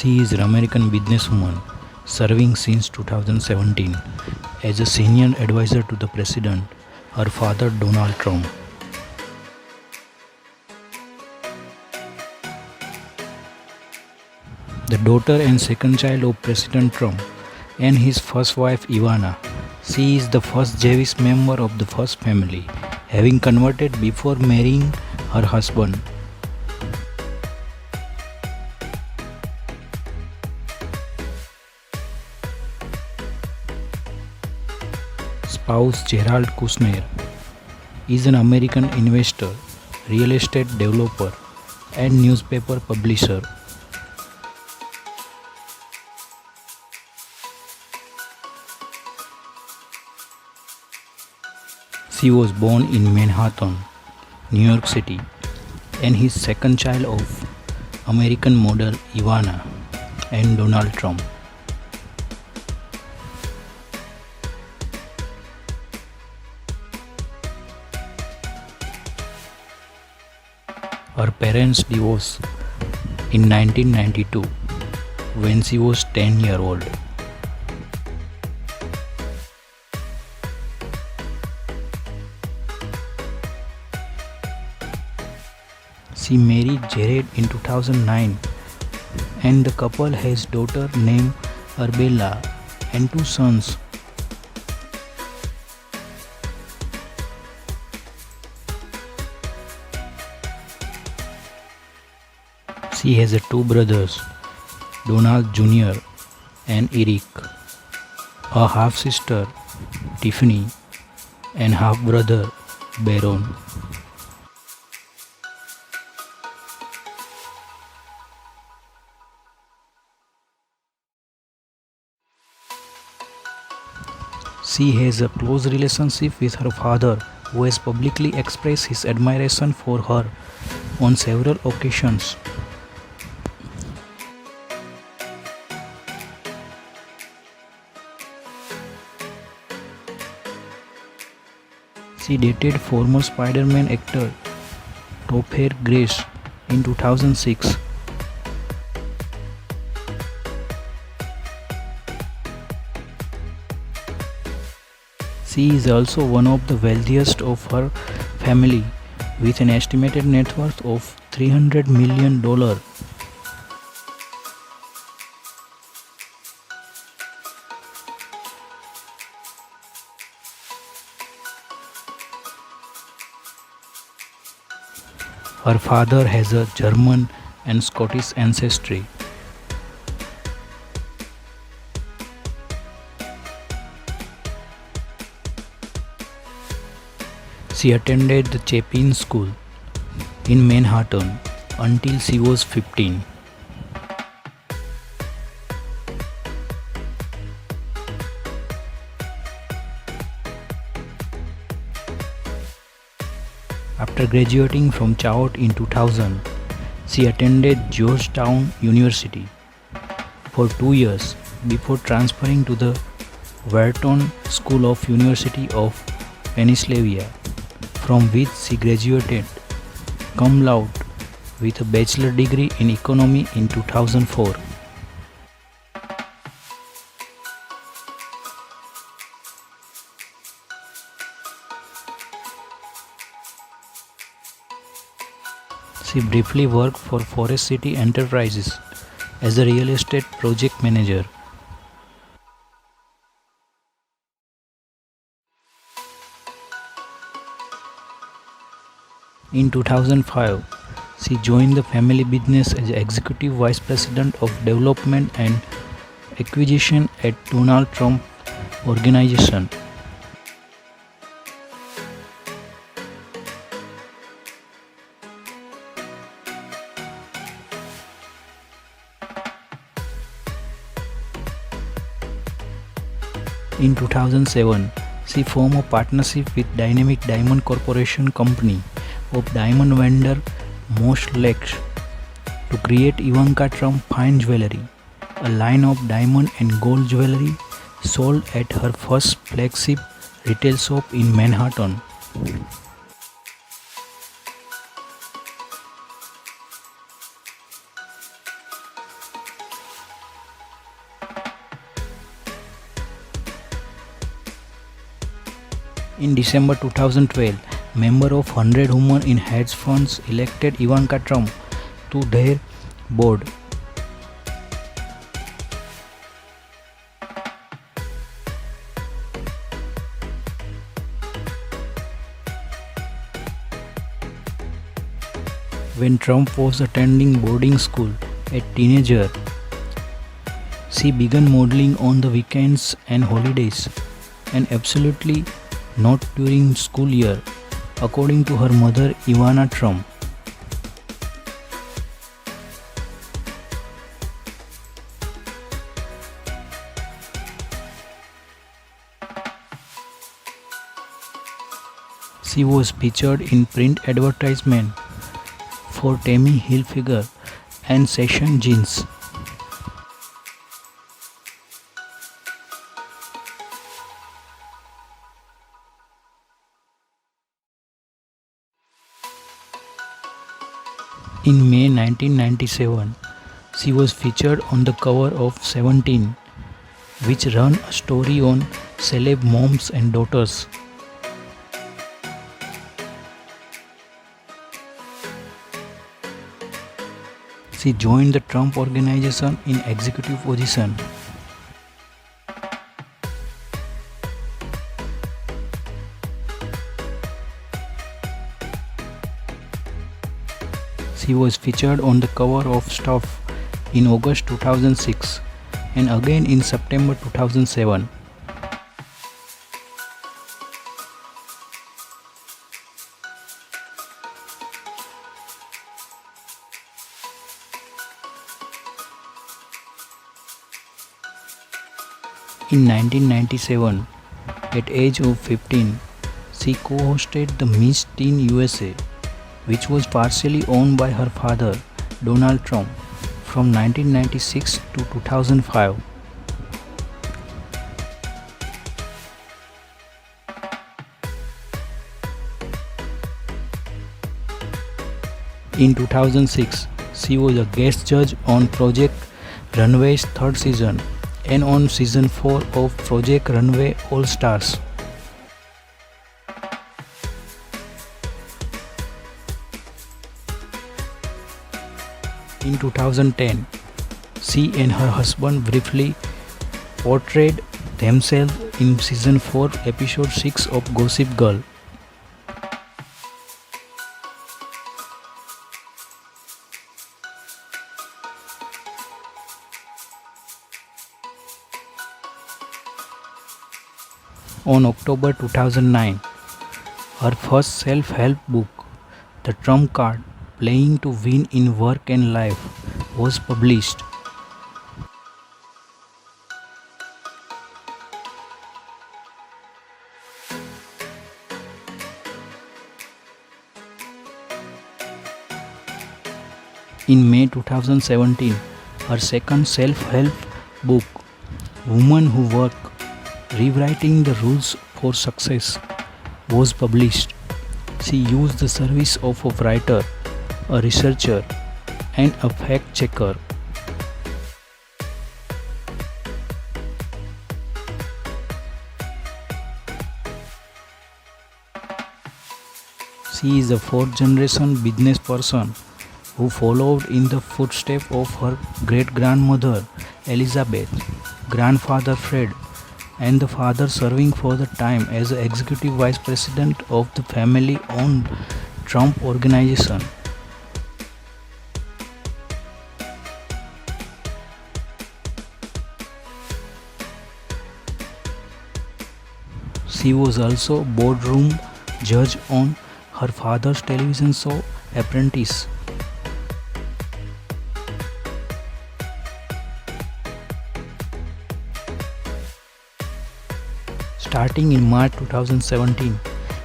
She is an American businesswoman serving since 2017 as a senior advisor to the president, her father Donald Trump. The daughter and second child of President Trump and his first wife Ivana. She is the first Jewish member of the first family, having converted before marrying her husband. Spouse Gerald Kushner is an American investor, real estate developer, and newspaper publisher. She was born in Manhattan, New York City, and his second child of American model Ivana and Donald Trump. Her parents divorced in 1992 when she was 10 years old. She married Jared in 2009 and the couple has a daughter named Arbella and two sons. She has two brothers, Donald Jr. and Eric, a half-sister, Tiffany, and half-brother, Baron. She has a close relationship with her father, who has publicly expressed his admiration for her on several occasions. She dated former Spider-Man actor Topher Grace in 2006. She is also one of the wealthiest of her family with an estimated net worth of $300 million. Her father has a German and Scottish ancestry. She attended the Chapin School in Manhattan until she was 15. After graduating from Choate in 2000, she attended Georgetown University for 2 years before transferring to the Wharton School of University of Pennsylvania, from which she graduated cum laude with a bachelor degree in economy in 2004. She briefly worked for Forest City Enterprises as a real estate project manager. In 2005, she joined the family business as Executive Vice President of Development and Acquisition at Donald Trump Organization. In 2007, she formed a partnership with Dynamic Diamond Corporation Company of diamond vendor Moss Lakes to create Ivanka Trump Fine Jewelry, a line of diamond and gold jewelry sold at her first flagship retail shop in Manhattan. In December 2012, member of 100 Women in Hedge Funds elected Ivanka Trump to their board. When Trump was attending boarding school, a teenager, she began modeling on the weekends and holidays, and absolutely not during school year, according to her mother Ivana Trump. She was featured in print advertisement for Tommy Hilfiger and Session Jeans. In May 1997, she was featured on the cover of Seventeen, which ran a story on celeb moms and daughters. She joined the Trump Organization in executive position. She was featured on the cover of Stuff in August 2006 and again in September 2007. In 1997, at age of 15, she co-hosted the Miss Teen USA, which was partially owned by her father, Donald Trump, from 1996 to 2005. In 2006, she was a guest judge on Project Runway's third season and on season 4 of Project Runway All Stars. In 2010, she and her husband briefly portrayed themselves in season 4, episode 6 of Gossip Girl. On October 2009, her first self-help book, The Trump Card: Playing to Win in Work and Life, was published. In May 2017, her second self-help book, Women Who Work: Rewriting the Rules for Success, was published. She used the service of a writer, a researcher, and a fact checker. She is a fourth generation business person who followed in the footsteps of her great-grandmother Elizabeth, grandfather Fred, and the father serving for the time as the executive vice president of the family-owned Trump Organization. She was also boardroom judge on her father's television show Apprentice. Starting in March 2017,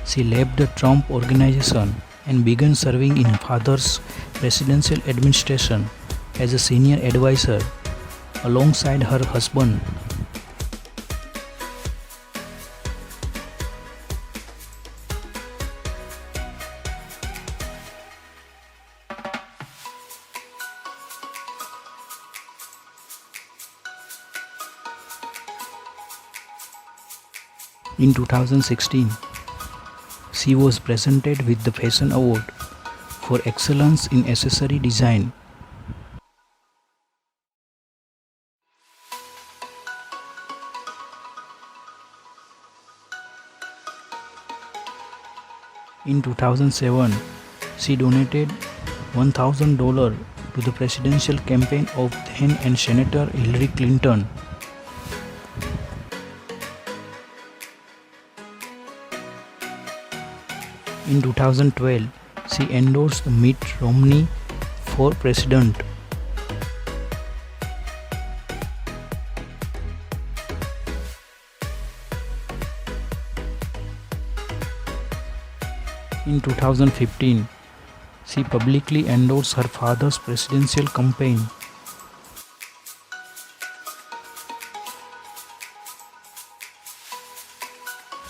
she left the Trump Organization and began serving in father's presidential administration as a senior advisor alongside her husband. In 2016, She was presented with the Fashion Award for excellence in accessory design. In 2007, she donated $1,000 to the presidential campaign of then and Senator Hillary Clinton. In 2012, she endorsed Mitt Romney for president. In 2015, she publicly endorsed her father's presidential campaign.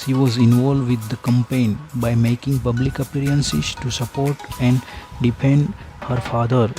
She was involved with the campaign by making public appearances to support and defend her father.